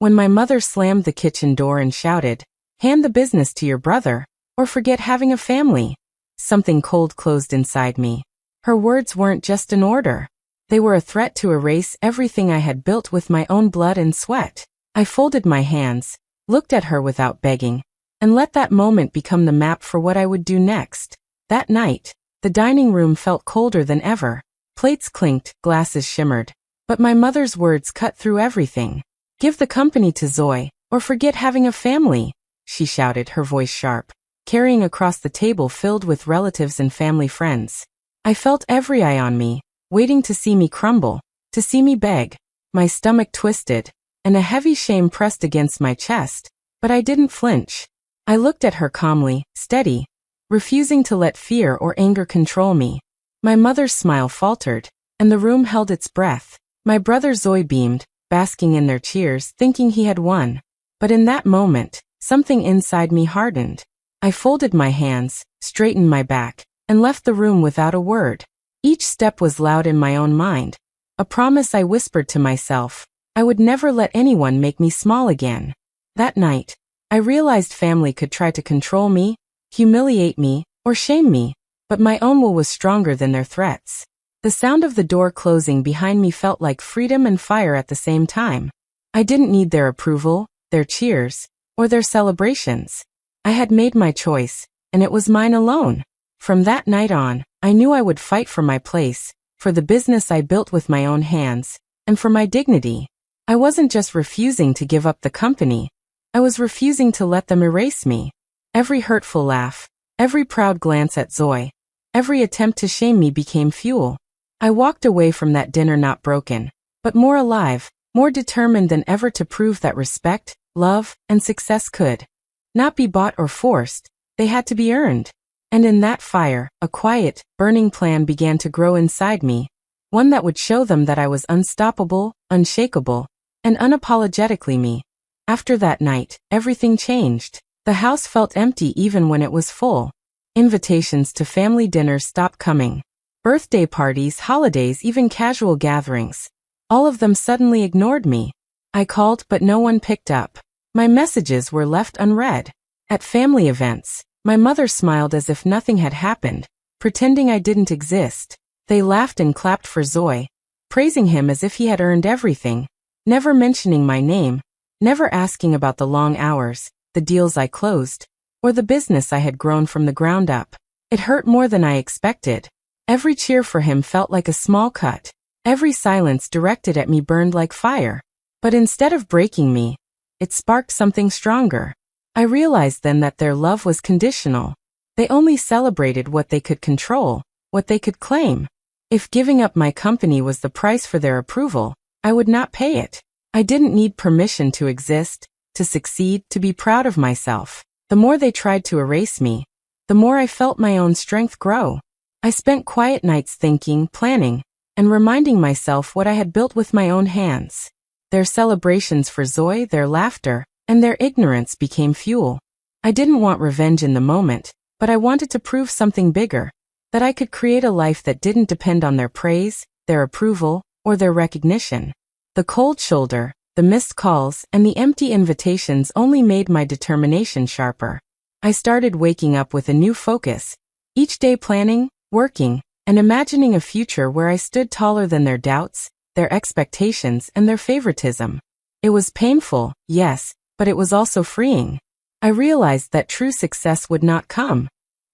when my mother slammed the kitchen door and shouted, "Hand the business to your brother, or forget having a family." Something cold closed inside me. Her words weren't just an order. They were a threat to erase everything I had built with my own blood and sweat. I folded my hands, looked at her without begging, and let that moment become the map for what I would do next. That night, the dining room felt colder than ever. Plates clinked, glasses shimmered. But my mother's words cut through everything. "Give the company to Zoe, or forget having a family," she shouted, her voice sharp, carrying across the table filled with relatives and family friends. I felt every eye on me, waiting to see me crumble, to see me beg. My stomach twisted, and a heavy shame pressed against my chest, but I didn't flinch. I looked at her calmly, steady, refusing to let fear or anger control me. My mother's smile faltered, and the room held its breath. My brother Zoe beamed, basking in their cheers, thinking he had won. But in that moment, something inside me hardened. I folded my hands, straightened my back, and left the room without a word. Each step was loud in my own mind. A promise I whispered to myself. I would never let anyone make me small again. That night, I realized family could try to control me, humiliate me, or shame me, but my own will was stronger than their threats. The sound of the door closing behind me felt like freedom and fire at the same time. I didn't need their approval, their cheers, or their celebrations. I had made my choice, and it was mine alone. From that night on, I knew I would fight for my place, for the business I built with my own hands, and for my dignity. I wasn't just refusing to give up the company. I was refusing to let them erase me. Every hurtful laugh, every proud glance at Zoe, every attempt to shame me became fuel. I walked away from that dinner not broken, but more alive, more determined than ever to prove that respect, love, and success could not be bought or forced. They had to be earned. And in that fire, a quiet, burning plan began to grow inside me, one that would show them that I was unstoppable, unshakable, and unapologetically me. After that night, everything changed. The house felt empty even when it was full. Invitations to family dinners stopped coming. Birthday parties, holidays, even casual gatherings. All of them suddenly ignored me. I called, but no one picked up. My messages were left unread. At family events, my mother smiled as if nothing had happened, pretending I didn't exist. They laughed and clapped for Zoe, praising him as if he had earned everything, never mentioning my name, never asking about the long hours, the deals I closed, or the business I had grown from the ground up. It hurt more than I expected. Every cheer for him felt like a small cut. Every silence directed at me burned like fire. But instead of breaking me, it sparked something stronger. I realized then that their love was conditional. They only celebrated what they could control, what they could claim. If giving up my company was the price for their approval, I would not pay it. I didn't need permission to exist, to succeed, to be proud of myself. The more they tried to erase me, the more I felt my own strength grow. I spent quiet nights thinking, planning, and reminding myself what I had built with my own hands. Their celebrations for Zoe, their laughter, and their ignorance became fuel. I didn't want revenge in the moment, but I wanted to prove something bigger, that I could create a life that didn't depend on their praise, their approval, or their recognition. The cold shoulder, the missed calls, and the empty invitations only made my determination sharper. I started waking up with a new focus, each day planning, working, and imagining a future where I stood taller than their doubts, their expectations, and their favoritism. It was painful, yes, but it was also freeing. I realized that true success would not come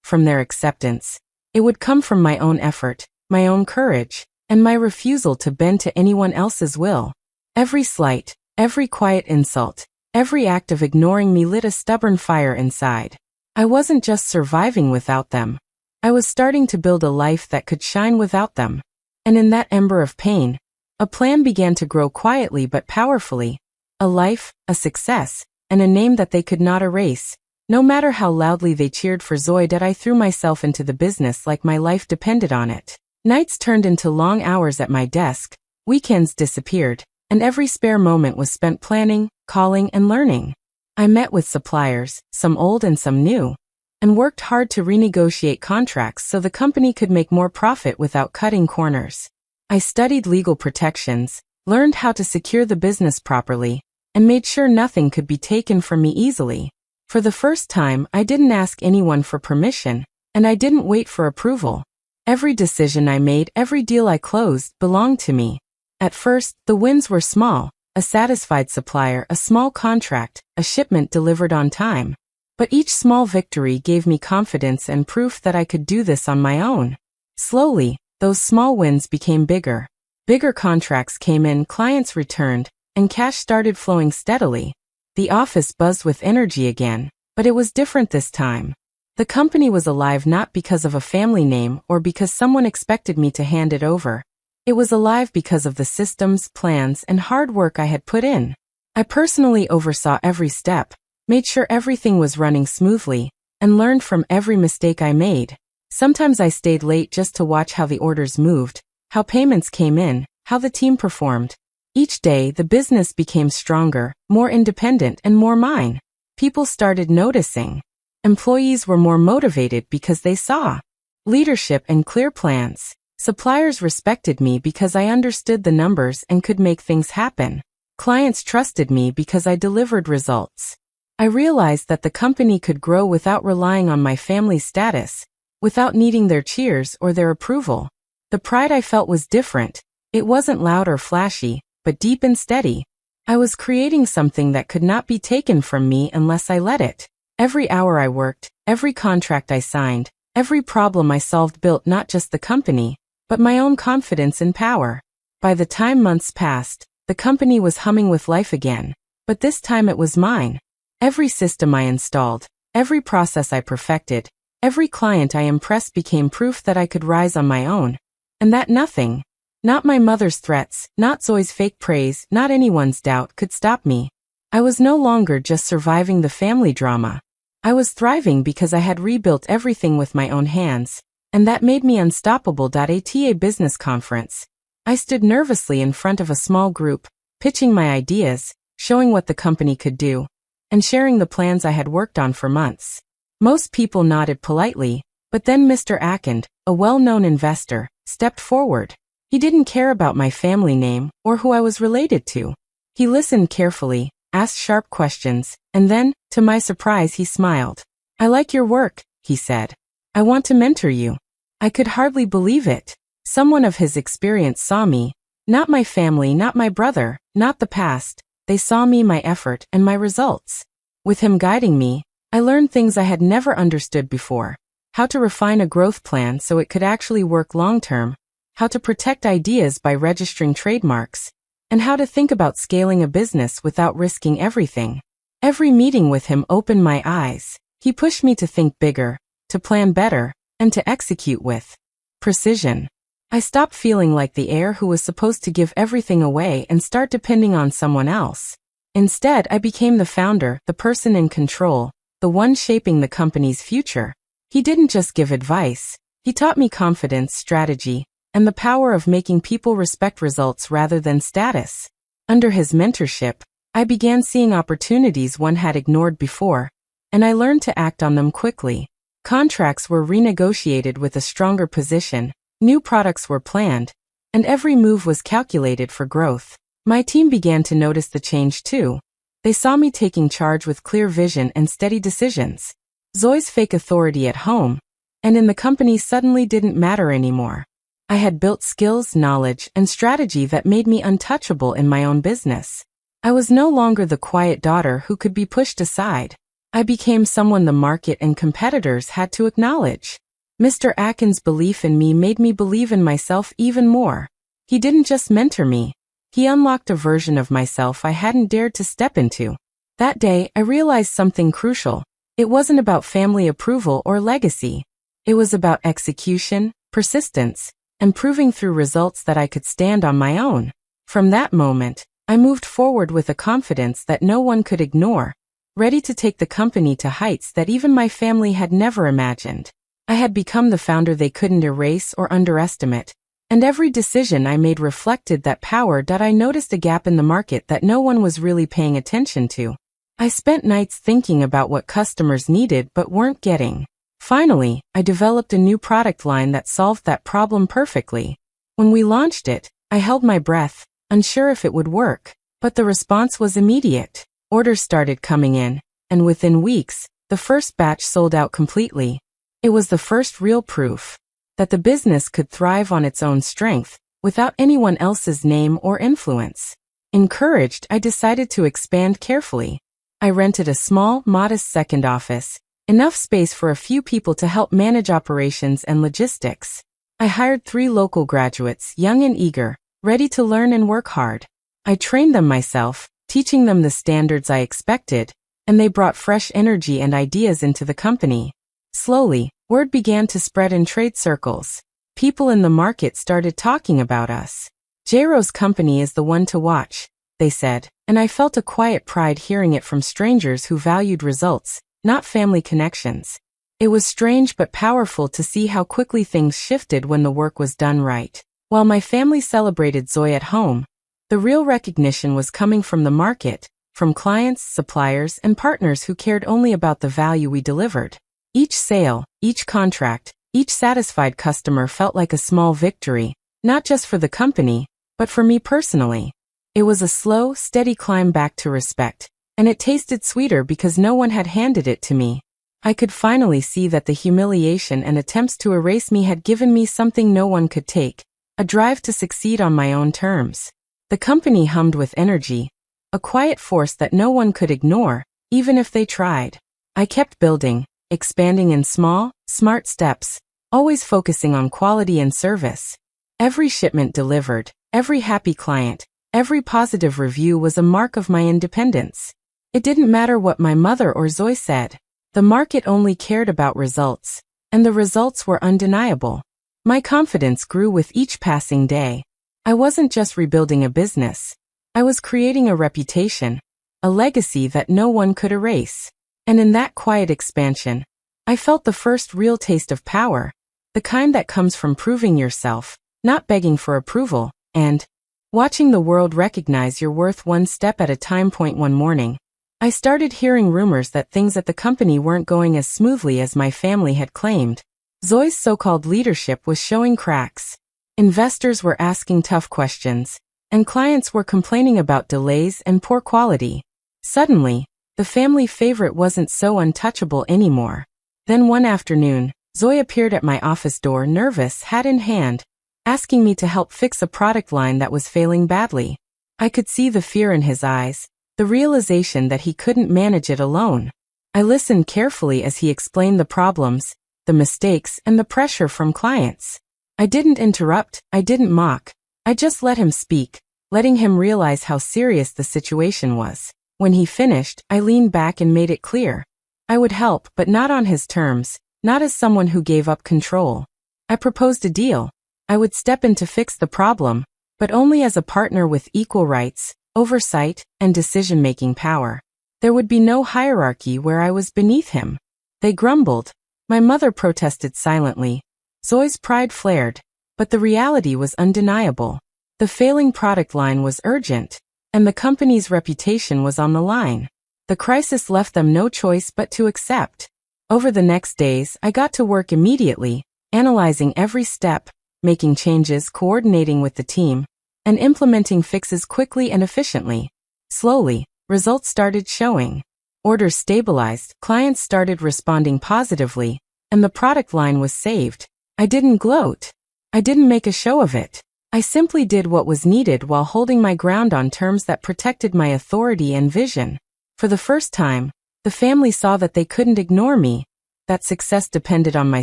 from their acceptance. It would come from my own effort, my own courage, and my refusal to bend to anyone else's will. Every slight, every quiet insult, every act of ignoring me lit a stubborn fire inside. I wasn't just surviving without them. I was starting to build a life that could shine without them. And in that ember of pain, a plan began to grow quietly but powerfully. A life, a success, and a name that they could not erase. No matter how loudly they cheered for Zoe, that I threw myself into the business like my life depended on it. Nights turned into long hours at my desk, weekends disappeared, and every spare moment was spent planning, calling, and learning. I met with suppliers, some old and some new, and worked hard to renegotiate contracts so the company could make more profit without cutting corners. I studied legal protections, learned how to secure the business properly, and made sure nothing could be taken from me easily. For the first time, I didn't ask anyone for permission, and I didn't wait for approval. Every decision I made, every deal I closed, belonged to me. At first, the wins were small: a satisfied supplier, a small contract, a shipment delivered on time. But each small victory gave me confidence and proof that I could do this on my own. Slowly, those small wins became bigger. Bigger contracts came in, clients returned, and cash started flowing steadily. The office buzzed with energy again, but it was different this time. The company was alive not because of a family name or because someone expected me to hand it over. It was alive because of the systems, plans, and hard work I had put in. I personally oversaw every step, made sure everything was running smoothly, and learned from every mistake I made. Sometimes I stayed late just to watch how the orders moved, how payments came in, how the team performed. Each day, the business became stronger, more independent, and more mine. People started noticing. Employees were more motivated because they saw leadership and clear plans. Suppliers respected me because I understood the numbers and could make things happen. Clients trusted me because I delivered results. I realized that the company could grow without relying on my family's status, without needing their cheers or their approval. The pride I felt was different. It wasn't loud or flashy, but deep and steady. I was creating something that could not be taken from me unless I let it. Every hour I worked, every contract I signed, every problem I solved built not just the company, but my own confidence and power. By the time months passed, the company was humming with life again, but this time it was mine. Every system I installed, every process I perfected, every client I impressed became proof that I could rise on my own, and that nothing, not my mother's threats, not Zoe's fake praise, not anyone's doubt, could stop me. I was no longer just surviving the family drama. I was thriving because I had rebuilt everything with my own hands, and that made me unstoppable. At a business conference, I stood nervously in front of a small group, pitching my ideas, showing what the company could do, and sharing the plans I had worked on for months. Most people nodded politely, but then Mr. Akand, a well-known investor, stepped forward. He didn't care about my family name or who I was related to. He listened carefully, asked sharp questions, and then, to my surprise, he smiled. "I like your work," he said. "I want to mentor you." I could hardly believe it. Someone of his experience saw me. Not my family, not my brother, not the past. They saw me, my effort, and my results. With him guiding me, I learned things I had never understood before. How to refine a growth plan so it could actually work long-term. How to protect ideas by registering trademarks. And how to think about scaling a business without risking everything. Every meeting with him opened my eyes. He pushed me to think bigger, to plan better, and to execute with precision. I stopped feeling like the heir who was supposed to give everything away and start depending on someone else. Instead, I became the founder, the person in control, the one shaping the company's future. He didn't just give advice. He taught me confidence, strategy, and the power of making people respect results rather than status. Under his mentorship, I began seeing opportunities one had ignored before, and I learned to act on them quickly. Contracts were renegotiated with a stronger position, new products were planned, and every move was calculated for growth. My team began to notice the change too. They saw me taking charge with clear vision and steady decisions. Zoe's fake authority at home and in the company suddenly didn't matter anymore. I had built skills, knowledge, and strategy that made me untouchable in my own business. I was no longer the quiet daughter who could be pushed aside. I became someone the market and competitors had to acknowledge. Mr. Akand's belief in me made me believe in myself even more. He didn't just mentor me. He unlocked a version of myself I hadn't dared to step into. That day, I realized something crucial. It wasn't about family approval or legacy. It was about execution, persistence, and proving through results that I could stand on my own. From that moment, I moved forward with a confidence that no one could ignore, ready to take the company to heights that even my family had never imagined. I had become the founder they couldn't erase or underestimate, and every decision I made reflected that power. I noticed a gap in the market that no one was really paying attention to. I spent nights thinking about what customers needed but weren't getting. Finally, I developed a new product line that solved that problem perfectly. When we launched it, I held my breath, unsure if it would work. But the response was immediate. Orders started coming in, and within weeks, the first batch sold out completely. It was the first real proof that the business could thrive on its own strength, without anyone else's name or influence. Encouraged, I decided to expand carefully. I rented a small, modest second office, enough space for a few people to help manage operations and logistics. I hired 3 local graduates, young and eager, ready to learn and work hard. I trained them myself, teaching them the standards I expected, and they brought fresh energy and ideas into the company. Slowly, word began to spread in trade circles. People in the market started talking about us. Jairo's company is the one to watch, they said, and I felt a quiet pride hearing it from strangers who valued results, not family connections. It was strange but powerful to see how quickly things shifted when the work was done right. While my family celebrated Zoe at home, the real recognition was coming from the market, from clients, suppliers, and partners who cared only about the value we delivered. Each sale, each contract, each satisfied customer felt like a small victory, not just for the company, but for me personally. It was a slow, steady climb back to respect, and it tasted sweeter because no one had handed it to me. I could finally see that the humiliation and attempts to erase me had given me something no one could take, a drive to succeed on my own terms. The company hummed with energy, a quiet force that no one could ignore, even if they tried. I kept building, expanding in small, smart steps, always focusing on quality and service. Every shipment delivered, every happy client, every positive review was a mark of my independence. It didn't matter what my mother or Zoe said. The market only cared about results, and the results were undeniable. My confidence grew with each passing day. I wasn't just rebuilding a business. I was creating a reputation, a legacy that no one could erase. And in that quiet expansion, I felt the first real taste of power, the kind that comes from proving yourself, not begging for approval, and watching the world recognize your worth one step at a time. One morning, I started hearing rumors that things at the company weren't going as smoothly as my family had claimed. Zoe's so-called leadership was showing cracks. Investors were asking tough questions, and clients were complaining about delays and poor quality. Suddenly, the family favorite wasn't so untouchable anymore. Then one afternoon, Zoe appeared at my office door, nervous, hat in hand, asking me to help fix a product line that was failing badly. I could see the fear in his eyes, the realization that he couldn't manage it alone. I listened carefully as he explained the problems, the mistakes, and the pressure from clients. I didn't interrupt, I didn't mock. I just let him speak, letting him realize how serious the situation was. When he finished, I leaned back and made it clear. I would help, but not on his terms, not as someone who gave up control. I proposed a deal. I would step in to fix the problem, but only as a partner with equal rights, oversight, and decision-making power. There would be no hierarchy where I was beneath him. They grumbled. My mother protested silently. Zoe's pride flared, but the reality was undeniable. The failing product line was urgent, and the company's reputation was on the line. The crisis left them no choice but to accept. Over the next days, I got to work immediately, analyzing every step, making changes, coordinating with the team, and implementing fixes quickly and efficiently. Slowly, results started showing. Orders stabilized, clients started responding positively, and the product line was saved. I didn't gloat. I didn't make a show of it. I simply did what was needed while holding my ground on terms that protected my authority and vision. For the first time, the family saw that they couldn't ignore me, that success depended on my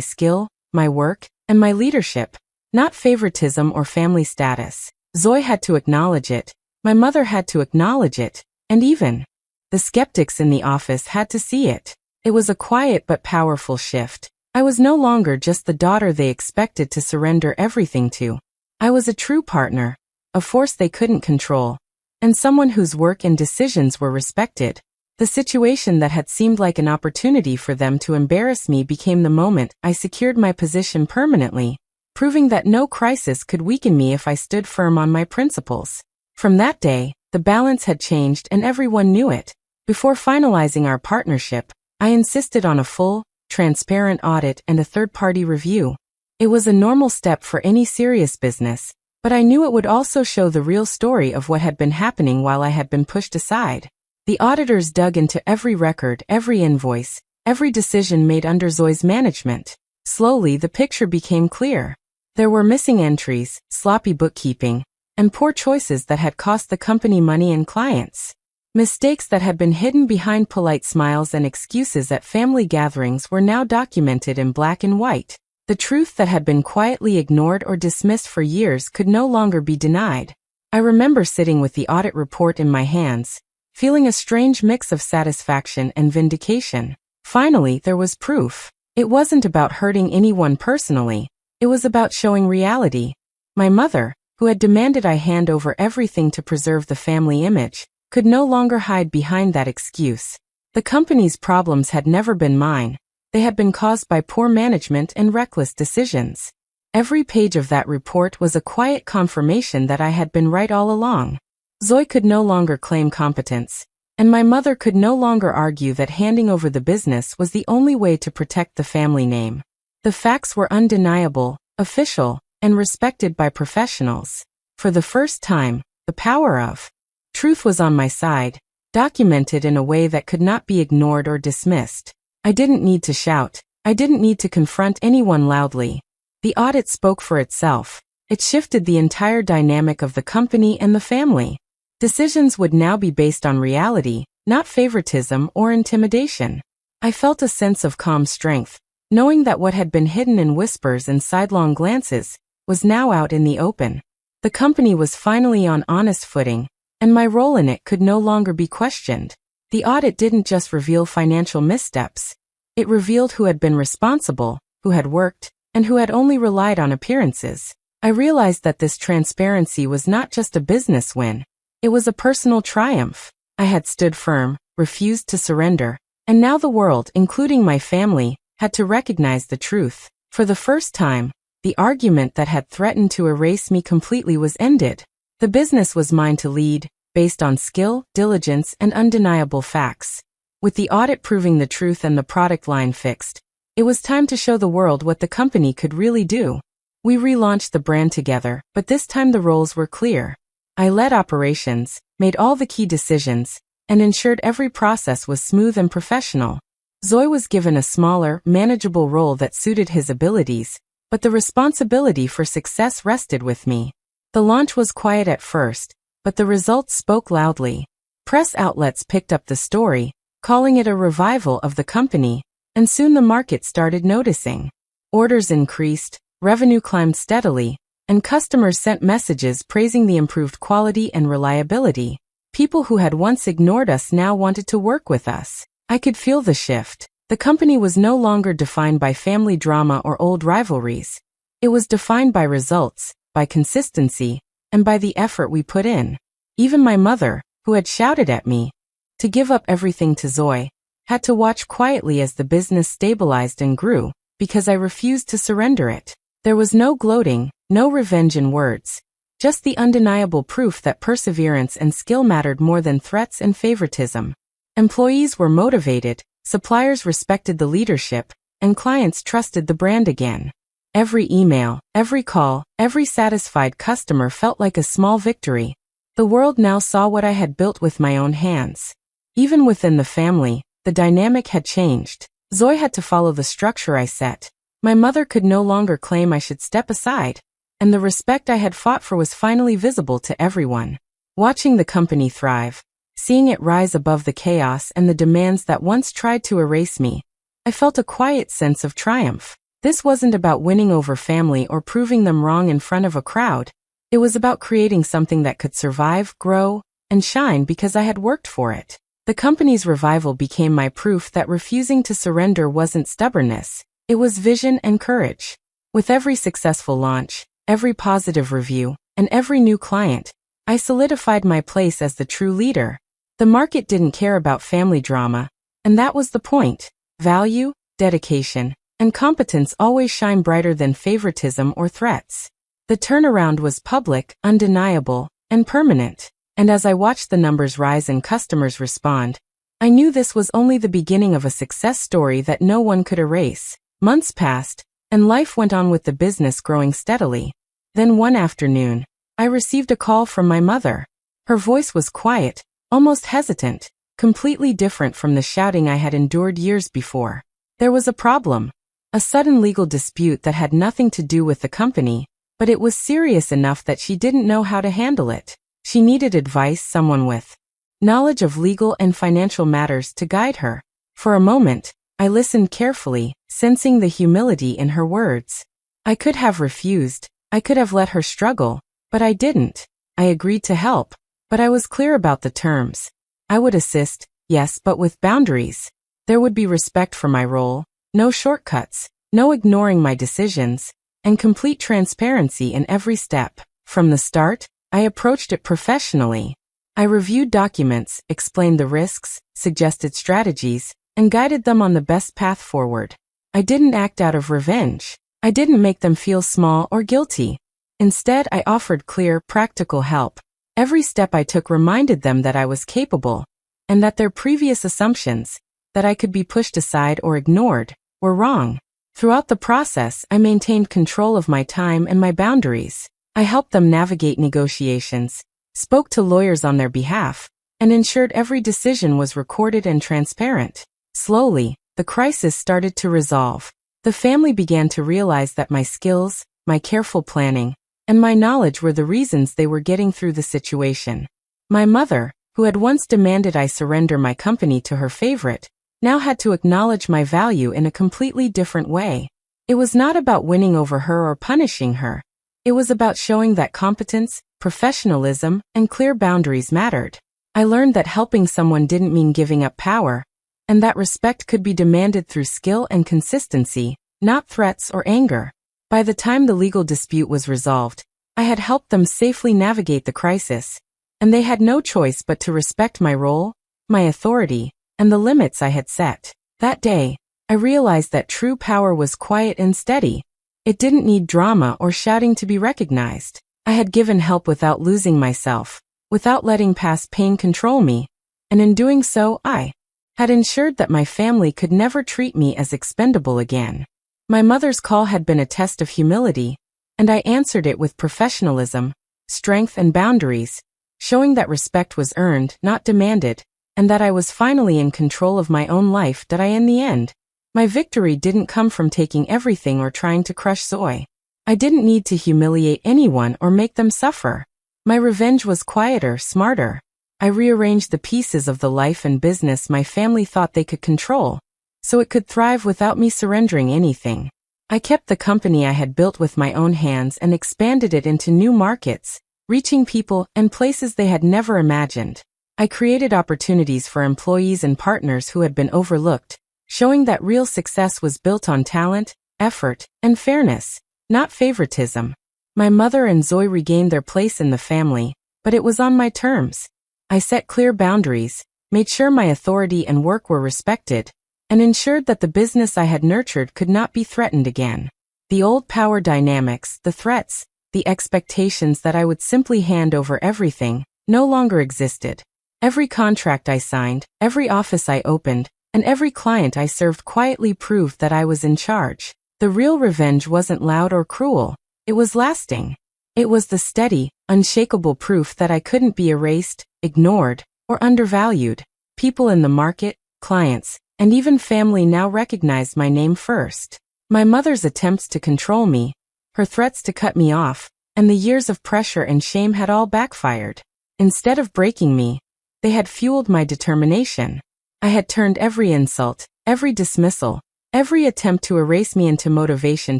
skill, my work, and my leadership, not favoritism or family status. Zoe had to acknowledge it, my mother had to acknowledge it, and even the skeptics in the office had to see it. It was a quiet but powerful shift. I was no longer just the daughter they expected to surrender everything to. I was a true partner, a force they couldn't control, and someone whose work and decisions were respected. The situation that had seemed like an opportunity for them to embarrass me became the moment I secured my position permanently, proving that no crisis could weaken me if I stood firm on my principles. From that day, the balance had changed and everyone knew it. Before finalizing our partnership, I insisted on a full, transparent audit and a third-party review. It was a normal step for any serious business, But I knew it would also show the real story of what had been happening while I had been pushed aside. The auditors dug into every record, every invoice, every decision made under Zoe's management. Slowly, the picture became clear. There were missing entries, sloppy bookkeeping, and poor choices that had cost the company money and clients. Mistakes that had been hidden behind polite smiles and excuses at family gatherings were now documented in black and white. The truth that had been quietly ignored or dismissed for years could no longer be denied. I remember sitting with the audit report in my hands, feeling a strange mix of satisfaction and vindication. Finally, there was proof. It wasn't about hurting anyone personally. It was about showing reality. My mother, who had demanded I hand over everything to preserve the family image, could no longer hide behind that excuse. The company's problems had never been mine. They had been caused by poor management and reckless decisions. Every page of that report was a quiet confirmation that I had been right all along. Zoe could no longer claim competence, and my mother could no longer argue that handing over the business was the only way to protect the family name. The facts were undeniable, official, and respected by professionals. For the first time, the power of truth was on my side, documented in a way that could not be ignored or dismissed. I didn't need to shout. I didn't need to confront anyone loudly. The audit spoke for itself. It shifted the entire dynamic of the company and the family. Decisions would now be based on reality, not favoritism or intimidation. I felt a sense of calm strength, knowing that what had been hidden in whispers and sidelong glances was now out in the open. The company was finally on honest footing, and my role in it could no longer be questioned. The audit didn't just reveal financial missteps. It revealed who had been responsible, who had worked, and who had only relied on appearances. I realized that this transparency was not just a business win. It was a personal triumph. I had stood firm, refused to surrender, and now the world, including my family, had to recognize the truth. For the first time, the argument that had threatened to erase me completely was ended. The business was mine to lead, based on skill, diligence, and undeniable facts. With the audit proving the truth and the product line fixed, it was time to show the world what the company could really do. We relaunched the brand together, but this time the roles were clear. I led operations, made all the key decisions, and ensured every process was smooth and professional. Zoe was given a smaller, manageable role that suited his abilities, but the responsibility for success rested with me. The launch was quiet at first, but the results spoke loudly. Press outlets picked up the story, calling it a revival of the company, and soon the market started noticing. Orders increased, revenue climbed steadily, and customers sent messages praising the improved quality and reliability. People who had once ignored us now wanted to work with us. I could feel the shift. The company was no longer defined by family drama or old rivalries. It was defined by results, by consistency, and by the effort we put in. Even my mother, who had shouted at me to give up everything to Zoe, had to watch quietly as the business stabilized and grew, because I refused to surrender it. There was no gloating, no revenge in words, just the undeniable proof that perseverance and skill mattered more than threats and favoritism. Employees were motivated, suppliers respected the leadership, and clients trusted the brand again. Every email, every call, every satisfied customer felt like a small victory. The world now saw what I had built with my own hands. Even within the family, the dynamic had changed. Zoe had to follow the structure I set. My mother could no longer claim I should step aside, and the respect I had fought for was finally visible to everyone. Watching the company thrive, seeing it rise above the chaos and the demands that once tried to erase me, I felt a quiet sense of triumph. This wasn't about winning over family or proving them wrong in front of a crowd. It was about creating something that could survive, grow, and shine because I had worked for it. The company's revival became my proof that refusing to surrender wasn't stubbornness. It was vision and courage. With every successful launch, every positive review, and every new client, I solidified my place as the true leader. The market didn't care about family drama, and that was the point. Value, dedication, and competence always shine brighter than favoritism or threats. The turnaround was public, undeniable, and permanent. And as I watched the numbers rise and customers respond, I knew this was only the beginning of a success story that no one could erase. Months passed, and life went on with the business growing steadily. Then one afternoon, I received a call from my mother. Her voice was quiet, almost hesitant, completely different from the shouting I had endured years before. There was a problem. A sudden legal dispute that had nothing to do with the company, but it was serious enough that she didn't know how to handle it. She needed advice, someone with knowledge of legal and financial matters to guide her. For a moment, I listened carefully, sensing the humility in her words. I could have refused, I could have let her struggle, but I didn't. I agreed to help, but I was clear about the terms. I would assist, yes, but with boundaries. There would be respect for my role, no shortcuts, no ignoring my decisions, and complete transparency in every step. From the start, I approached it professionally. I reviewed documents, explained the risks, suggested strategies, and guided them on the best path forward. I didn't act out of revenge. I didn't make them feel small or guilty. Instead, I offered clear, practical help. Every step I took reminded them that I was capable, and that their previous assumptions, that I could be pushed aside or ignored, were wrong. Throughout the process, I maintained control of my time and my boundaries. I helped them navigate negotiations, spoke to lawyers on their behalf, and ensured every decision was recorded and transparent. Slowly, the crisis started to resolve. The family began to realize that my skills, my careful planning, and my knowledge were the reasons they were getting through the situation. My mother, who had once demanded I surrender my company to her favorite, now had to acknowledge my value in a completely different way. It was not about winning over her or punishing her. It was about showing that competence, professionalism, and clear boundaries mattered. I learned that helping someone didn't mean giving up power, and that respect could be demanded through skill and consistency, not threats or anger. By the time the legal dispute was resolved, I had helped them safely navigate the crisis, and they had no choice but to respect my role, my authority, and the limits I had set. That day, I realized that true power was quiet and steady. It didn't need drama or shouting to be recognized. I had given help without losing myself, without letting past pain control me, and in doing so, I had ensured that my family could never treat me as expendable again. My mother's call had been a test of humility, and I answered it with professionalism, strength, and boundaries, showing that respect was earned, not demanded, and that I was finally in control of my own life. In the end, my victory didn't come from taking everything or trying to crush Zoe. I didn't need to humiliate anyone or make them suffer. My revenge was quieter, smarter. I rearranged the pieces of the life and business my family thought they could control, so it could thrive without me surrendering anything. I kept the company I had built with my own hands and expanded it into new markets, reaching people and places they had never imagined. I created opportunities for employees and partners who had been overlooked, showing that real success was built on talent, effort, and fairness, not favoritism. My mother and Zoe regained their place in the family, but it was on my terms. I set clear boundaries, made sure my authority and work were respected, and ensured that the business I had nurtured could not be threatened again. The old power dynamics, the threats, the expectations that I would simply hand over everything, no longer existed. Every contract I signed, every office I opened, and every client I served quietly proved that I was in charge. The real revenge wasn't loud or cruel. It was lasting. It was the steady, unshakable proof that I couldn't be erased, ignored, or undervalued. People in the market, clients, and even family now recognized my name first. My mother's attempts to control me, her threats to cut me off, and the years of pressure and shame had all backfired. Instead of breaking me, they had fueled my determination. I had turned every insult, every dismissal, every attempt to erase me into motivation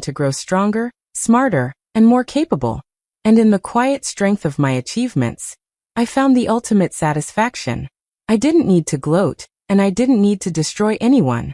to grow stronger, smarter, and more capable. And in the quiet strength of my achievements, I found the ultimate satisfaction. I didn't need to gloat, and I didn't need to destroy anyone.